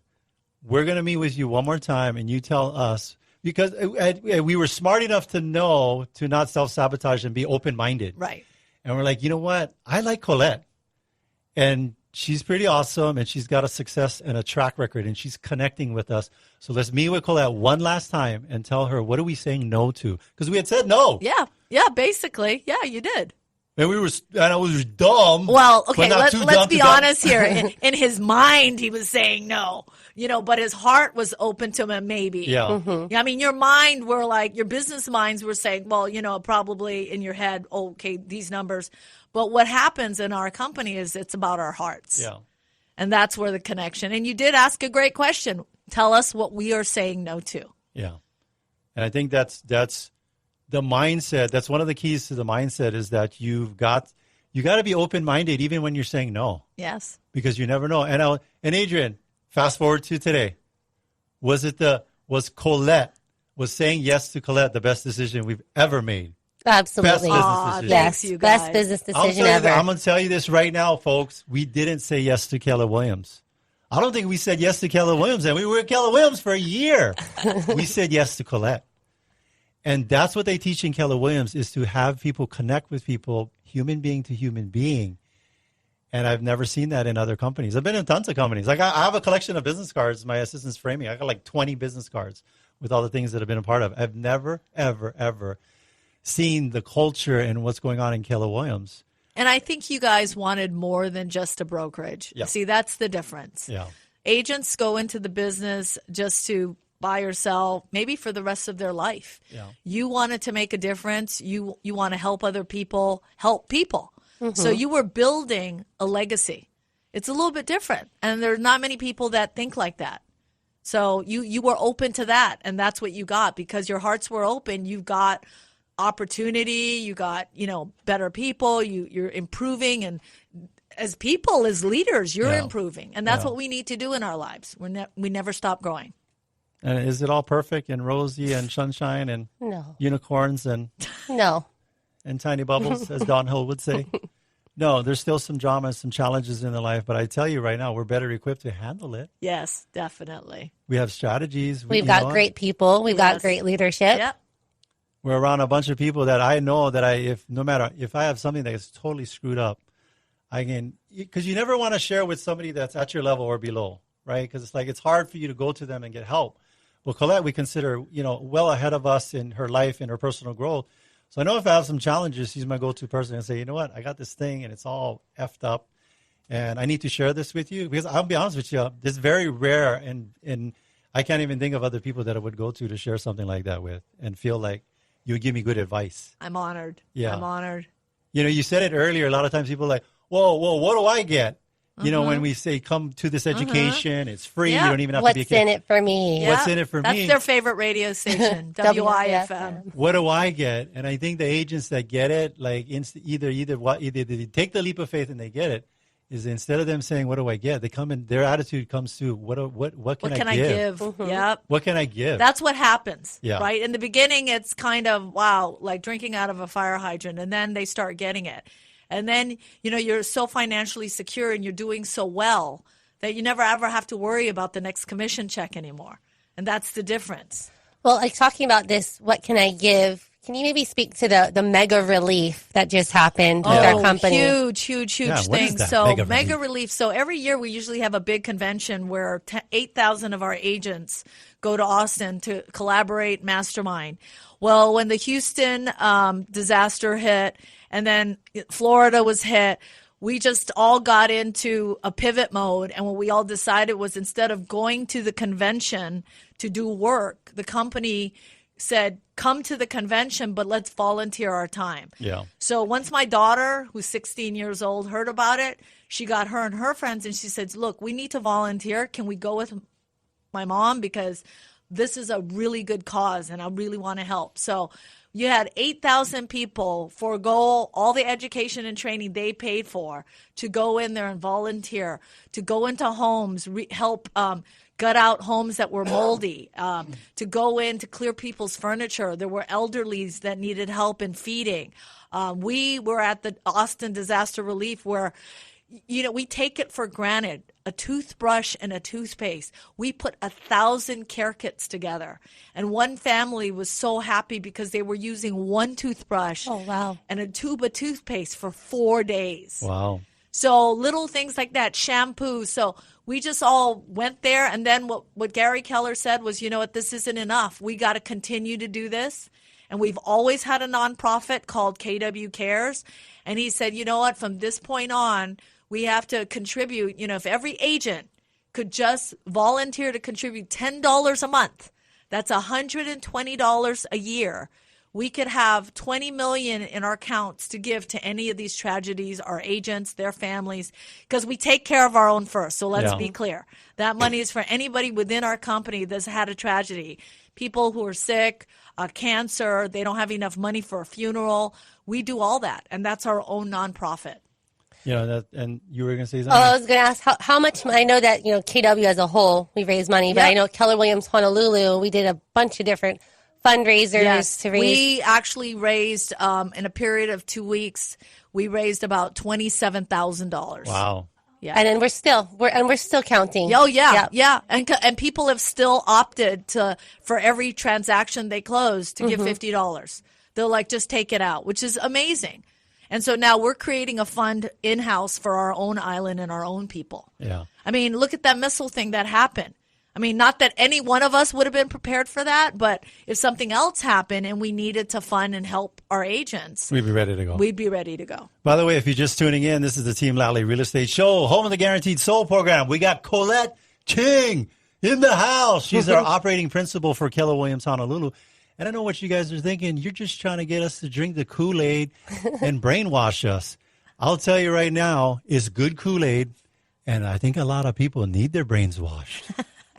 we're going to meet with you one more time, and you tell us. Because we were smart enough to know to not self-sabotage and be open-minded. Right. And we're like, you know what? I like Colette. And she's pretty awesome, and she's got a success and a track record, and she's connecting with us. So let's meet with Colette one last time and tell her, what are we saying no to? Because we had said no. Yeah, basically. Yeah, you did. And I was dumb. Well, okay, let's be honest here. In his mind, he was saying no, but his heart was open to him, maybe. Yeah. Mm-hmm. I mean, your business minds were saying, well, probably in your head, okay, these numbers. But what happens in our company is it's about our hearts. Yeah. And that's where the connection. And you did ask a great question. Tell us what we are saying no to. Yeah. And I think that's the mindset. That's one of the keys to the mindset is that you got to be open-minded even when you're saying no. Yes. Because you never know. And Adrian, fast forward to today. Was Colette, was saying yes to Colette the best decision we've ever made? Absolutely. Best business decision. Yes, you guys. best business decision ever. I'm going to tell you this right now, folks. We didn't say yes to Keller Williams. I don't think we said yes to Keller Williams, and we were at Keller Williams for a year. We said yes to Colette. And that's what they teach in Keller Williams is to have people connect with people, human being to human being. And I've never seen that in other companies. I've been in tons of companies. Like I have a collection of business cards my assistant's framing. I got like 20 business cards with all the things that I've been a part of. I've never, ever, ever seen the culture and what's going on in Keller Williams. And I think you guys wanted more than just a brokerage. Yeah. See, that's the difference. Yeah. Agents go into the business just to buy or sell, maybe for the rest of their life. Yeah. You wanted to make a difference. You want to help other people, help people. Mm-hmm. So you were building a legacy. It's a little bit different. And there's not many people that think like that. So you were open to that, and that's what you got because your hearts were open. You got opportunity, you got, better people, you're improving, and as people, as leaders, you're improving. And that's what we need to do in our lives. We never stop growing. And is it all perfect and rosy and sunshine and unicorns and and tiny bubbles, as Don Hill would say? No, there's still some drama and some challenges in the life, but I tell you right now, we're better equipped to handle it. Yes, definitely. We have strategies. We've got great people. We've got great leadership. Yep. We're around a bunch of people that I know that if I have something that is totally screwed up, I can, because you never want to share with somebody that's at your level or below, right? Because it's hard for you to go to them and get help. Well, Colette, we consider, well ahead of us in her life and her personal growth. So I know if I have some challenges, she's my go-to person and say, you know what, I got this thing and it's all effed up and I need to share this with you. Because I'll be honest with you, it's very rare and I can't even think of other people that I would go to share something like that with and feel like you would give me good advice. I'm honored. Yeah. I'm honored. You said it earlier. A lot of times people are like, whoa, what do I get? When we say come to this education, it's free. You don't even have to be a kid. What's in it for me? Yeah. What's in it for me? That's their favorite radio station, WIFM. What do I get? And I think the agents that get it, either they take the leap of faith and they get it, is instead of them saying, what do I get? They come in, their attitude comes to, what can I give? Mm-hmm. Yep. What can I give? That's what happens, yeah. Right? In the beginning, it's kind of, wow, like drinking out of a fire hydrant, and then they start getting it. And then, you're so financially secure and you're doing so well that you never ever have to worry about the next commission check anymore. And that's the difference. Well, talking about this, what can I give? Can you maybe speak to the mega relief that just happened with our company? Huge thing. So mega relief. So every year we usually have a big convention where 8,000 of our agents go to Austin to collaborate, mastermind. Well, when the Houston disaster hit and then Florida was hit, we just all got into a pivot mode. And what we all decided was instead of going to the convention to do work, the company said, come to the convention, but let's volunteer our time. Yeah. So once my daughter, who's 16 years old, heard about it, she got her and her friends and she said, look, we need to volunteer. Can we go with my mom? Because this is a really good cause and I really want to help. So you had 8,000 people forego all the education and training they paid for to go in there and volunteer, to go into homes, help gut out homes that were moldy, to go in to clear people's furniture. There were elderlies that needed help in feeding. We were at the Austin Disaster Relief where, we take it for granted. A toothbrush and a toothpaste. We put 1,000 care kits together. And one family was so happy because they were using one toothbrush and a tube of toothpaste for 4 days. Wow. So little things like that, shampoo. So we just all went there. And then what Gary Keller said was, this isn't enough. We got to continue to do this. And we've always had a nonprofit called KW Cares. And he said, from this point on, we have to contribute, if every agent could just volunteer to contribute $10 a month, that's $120 a year. We could have $20 million in our accounts to give to any of these tragedies, our agents, their families, because we take care of our own first. So let's be clear. That money is for anybody within our company that's had a tragedy. People who are sick, cancer, they don't have enough money for a funeral. We do all that, and that's our own nonprofit. And you were going to say something? I was going to ask how much, I know that, KW as a whole, we raise money, but I know Keller Williams Honolulu, we did a bunch of different fundraisers to raise. We actually raised, in a period of 2 weeks, we raised about $27,000. Wow. Yeah. And then we're still counting. Oh, yeah. And people have still opted for every transaction they close to give $50. They'll just take it out, which is amazing. And so now we're creating a fund in-house for our own island and our own people. Yeah. I mean, look at that missile thing that happened. I mean, not that any one of us would have been prepared for that, but if something else happened and we needed to fund and help our agents, we'd be ready to go. We'd be ready to go. By the way, if you're just tuning in, this is the Team Lally Real Estate Show, home of the Guaranteed Sold program. We got Colette King in the house. She's our operating principal for Keller Williams Honolulu. And I know what you guys are thinking. You're just trying to get us to drink the Kool-Aid and brainwash us. I'll tell you right now, it's good Kool-Aid, and I think a lot of people need their brains washed.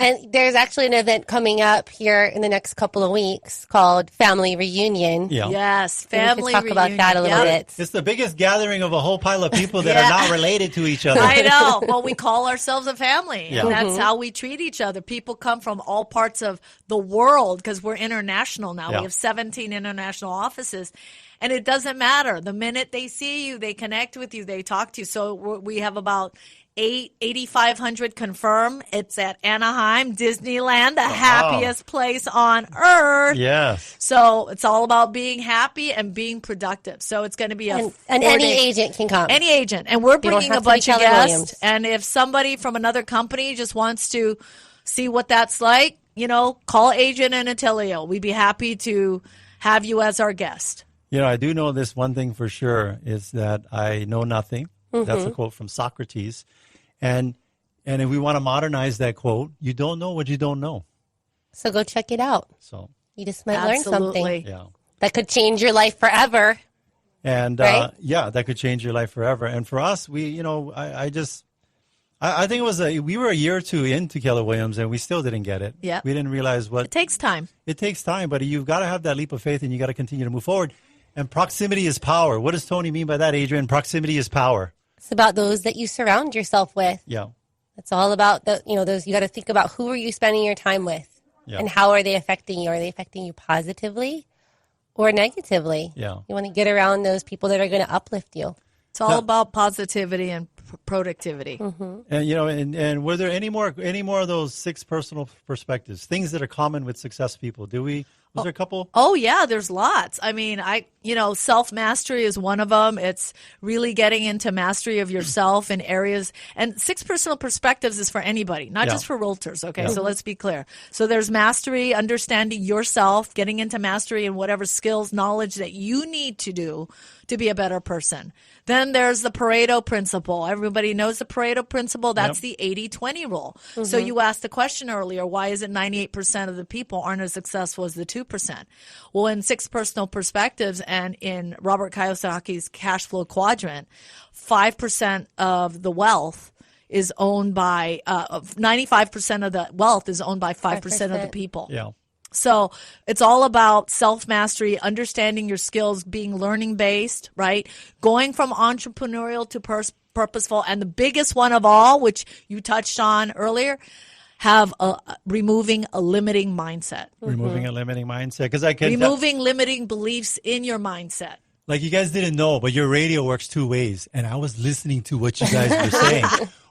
And there's actually an event coming up here in the next couple of weeks called Family Reunion. Yeah. Yes, Family Reunion. Talk about that a little bit. It's the biggest gathering of a whole pile of people that are not related to each other. I know. Well, we call ourselves a family, Yeah. and that's how we treat each other. People come from all parts of the world because we're international now. Yeah. We have 17 international offices. And it doesn't matter. The minute they see you, they connect with you, they talk to you. So we have about 8,500 confirmed. It's at Anaheim, Disneyland, the happiest place on earth. Yes. So it's all about being happy and being productive. So it's going to be and any agent can come. Any agent. And we're bringing a bunch of Keller guests. Williams. And if somebody from another company just wants to see what that's like, call Agent and Attilio. We'd be happy to have you as our guest. I do know this one thing for sure is that I know nothing. That's a quote from Socrates. And if we want to modernize that quote, you don't know what you don't know. So go check it out. So you just might learn something. Yeah. That could change your life forever. And right? That could change your life forever. And for us, we, I think it was we were a year or two into Keller Williams and we still didn't get it. Yeah. We didn't realize what. It takes time. It takes time, but you've got to have that leap of faith and you got to continue to move forward. And proximity is power. What does Tony mean by that, Adrian? Proximity is power. It's about those that you surround yourself with. Yeah. It's all about those. You got to think about who are you spending your time with, and how are they affecting you? Are they affecting you positively or negatively? Yeah. You want to get around those people that are going to uplift you. It's all about positivity and productivity. Mm-hmm. And and were there any more of those 6 personal perspectives, things that are common with success people? Was there a couple? Oh, yeah, there's lots. I mean, self-mastery is one of them. It's really getting into mastery of yourself in areas. And 6 personal perspectives is for anybody, not just for realtors, okay? So let's be clear. So there's mastery, understanding yourself, getting into mastery in whatever skills, knowledge that you need to do to be a better person. Then there's the Pareto principle. Everybody knows the Pareto principle. That's the 80-20 rule. Mm-hmm. So you asked the question earlier, why is it 98% of the people aren't as successful as the 2%? Well, in 6 personal perspectives and in Robert Kiyosaki's cash flow quadrant, 5% of the wealth is owned by 95% of the wealth is owned by 5% of the people. Yeah. So it's all about self-mastery, understanding your skills, being learning-based, right? Going from entrepreneurial to purposeful. And the biggest one of all, which you touched on earlier, removing a limiting mindset. Removing a limiting mindset. Because removing limiting beliefs in your mindset. Like you guys didn't know, but your radio works 2 ways. And I was listening to what you guys were saying.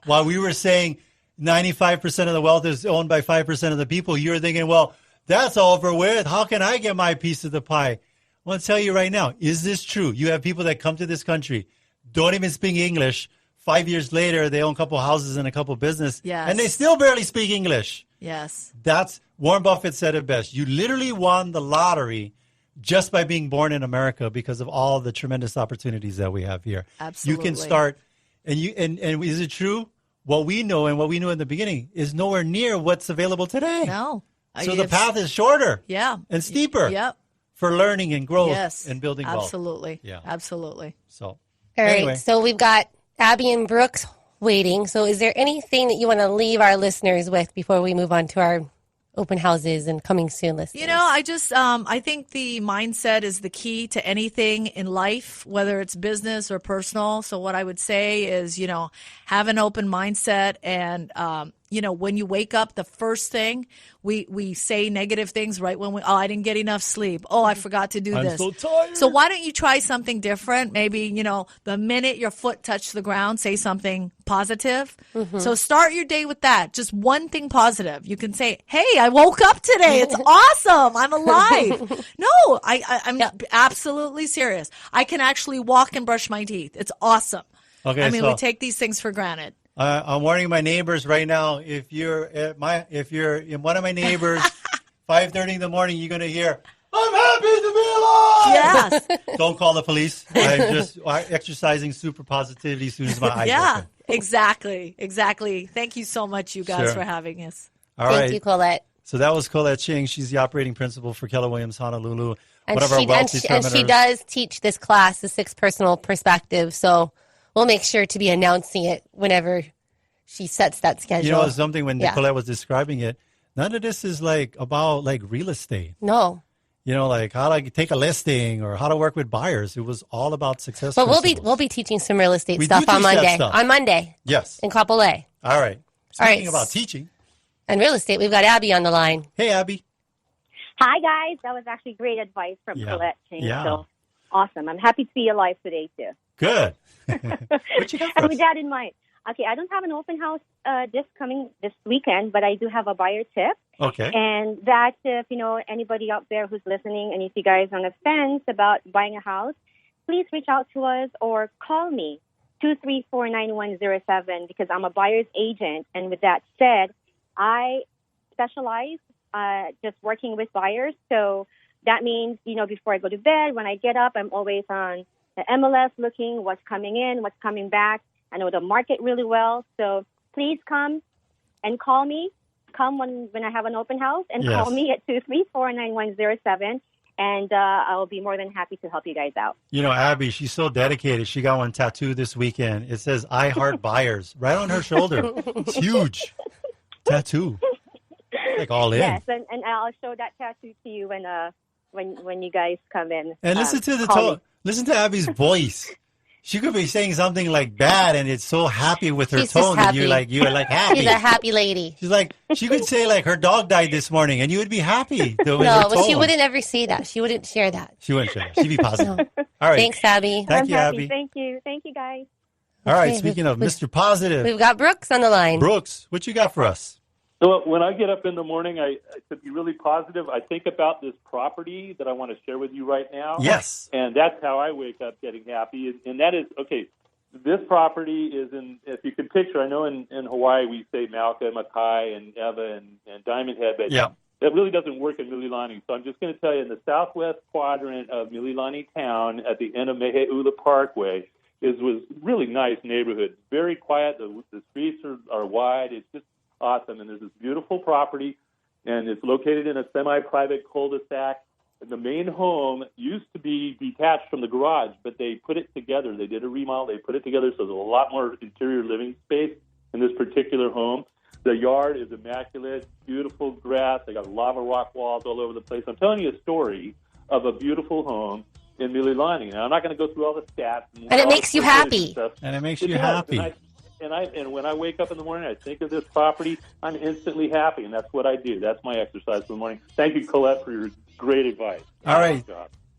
While we were saying 95% of the wealth is owned by 5% of the people, you were thinking, well, that's over with. How can I get my piece of the pie? I want to tell you right now, is this true? You have people that come to this country, don't even speak English. 5 years later, they own a couple houses and a couple business, and they still barely speak English. Yes. That's Warren Buffett said it best. You literally won the lottery just by being born in America because of all the tremendous opportunities that we have here. Absolutely. You can start, and is it true? What we know and what we knew in the beginning is nowhere near what's available today. No. So the path is shorter, and steeper, for learning and growth and building wealth. Absolutely, yeah, absolutely. So, all right. So we've got Abby and Brooks waiting. So, is there anything that you want to leave our listeners with before we move on to our open houses and coming soon listeners? I think the mindset is the key to anything in life, whether it's business or personal. So, what I would say is, have an open mindset and. When you wake up, the first thing we say negative things right when I didn't get enough sleep. Oh, I forgot to do this. I'm so tired. So why don't you try something different? Maybe, the minute your foot touched the ground, say something positive. Mm-hmm. So start your day with that. Just one thing positive. You can say, hey, I woke up today. It's awesome. I'm alive. No, I'm absolutely serious. I can actually walk and brush my teeth. It's awesome. Okay, we take these things for granted. I'm warning my neighbors right now. If you're in one of my neighbors, 5:30 in the morning, you're going to hear, "I'm happy to be alive." Yes. Don't call the police. I'm just exercising super positivity as soon as my eyes open. Exactly. Thank you so much, you guys, for having us. All right. Thank you, Colette. So that was Colette Ching. She's the operating principal for Keller Williams Honolulu. And she does teach this class, the 6 personal perspectives. So we'll make sure to be announcing it whenever she sets that schedule. You know, something when Colette was describing it, none of this is about real estate. No. You know, how to take a listing or how to work with buyers. It was all about success. But we'll be teaching some real estate stuff on Monday. On Monday. Yes. In Kapolei. All right. Speaking about teaching. And real estate, we've got Abby on the line. Hey, Abby. Hi, guys. That was actually great advice from Colette Ching. Yeah. So awesome. I'm happy to be alive today, too. Good. What you got for us? With that in mind. Okay, I don't have an open house this weekend, but I do have a buyer tip. Okay. And that's if, anybody out there who's listening, and if you guys are on the fence about buying a house, please reach out to us or call me, 234-9107, because I'm a buyer's agent. And with that said, I specialize just working with buyers. So that means, before I go to bed, when I get up, I'm always on the MLS looking what's coming in, what's coming back. I know the market really well. So please come and call me. Come when I have an open house and call me at 234-9107. And I'll be more than happy to help you guys out. Abby, she's so dedicated. She got one tattoo this weekend. It says, "I heart buyers," right on her shoulder. It's huge. Tattoo. All in. Yes, and I'll show that tattoo to you when you guys come in. And listen to Abby's voice. She could be saying something bad, and it's so happy with her tone that you're happy. She's a happy lady. She's she could say her dog died this morning, and you would be happy. No, but she wouldn't ever say that. She wouldn't share that. She wouldn't share that. She'd be positive. No. All right. Thanks, Abby. Thank you, Abby. Thank you, guys. All right. Speaking of Mr. Positive, we've got Brooks on the line. Brooks, what you got for us? So when I get up in the morning, I to be really positive. I think about this property that I want to share with you right now. Yes. And that's how I wake up getting happy. And that is, this property is if you can picture, I know in Hawaii we say Mauka, Makai, and Eva, and Diamond Head, but that really doesn't work in Mililani. So I'm just going to tell you, in the southwest quadrant of Mililani town at the end of Mehe'ula Parkway was really nice neighborhood. Very quiet. The streets are wide. It's just awesome. And there's this beautiful property, and it's located in a semi-private cul-de-sac. The main home used to be detached from the garage, but they put it together. They did a remodel. They put it together, so there's a lot more interior living space in this particular home. The yard is immaculate, beautiful grass. They got lava rock walls all over the place. I'm telling you a story of a beautiful home in Mililani. Now, I'm not going to go through all the stats. And it makes you happy. And it makes you happy. And when I wake up in the morning, I think of this property, I'm instantly happy, and that's what I do. That's my exercise for the morning. Thank you, Colette, for your great advice. All right.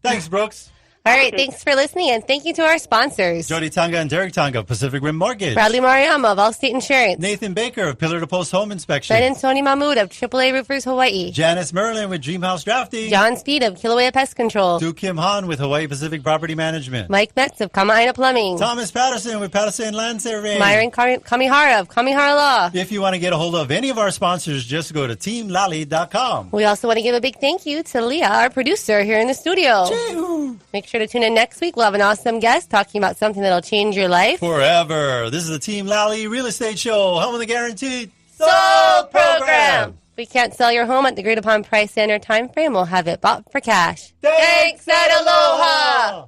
Thanks, Brooks. All right, thanks for listening, and thank you to our sponsors. Jody Tonga and Derek Tonga of Pacific Rim Mortgage. Bradley Mariama of Allstate Insurance. Nathan Baker of Pillar to Post Home Inspection. Ben and Tony Mahmood of AAA Roofers Hawaii. Janice Merlin with Dreamhouse Drafting. John Speed of Kilauea Pest Control. Du Kim Han with Hawaii Pacific Property Management. Mike Metz of Kama'aina Plumbing. Thomas Patterson with Patterson Land Surveying. Myron Kamihara of Kamihara Law. If you want to get a hold of any of our sponsors, just go to teamlali.com. We also want to give a big thank you to Leah, our producer here in the studio. Choo. Make sure to tune in next week. We'll have an awesome guest talking about something that'll change your life forever. This is the Team Lally Real Estate Show. Home of the Guaranteed Sold Program. If we can't sell your home at the agreed upon price and or time frame, we'll have it bought for cash. Thanks and aloha.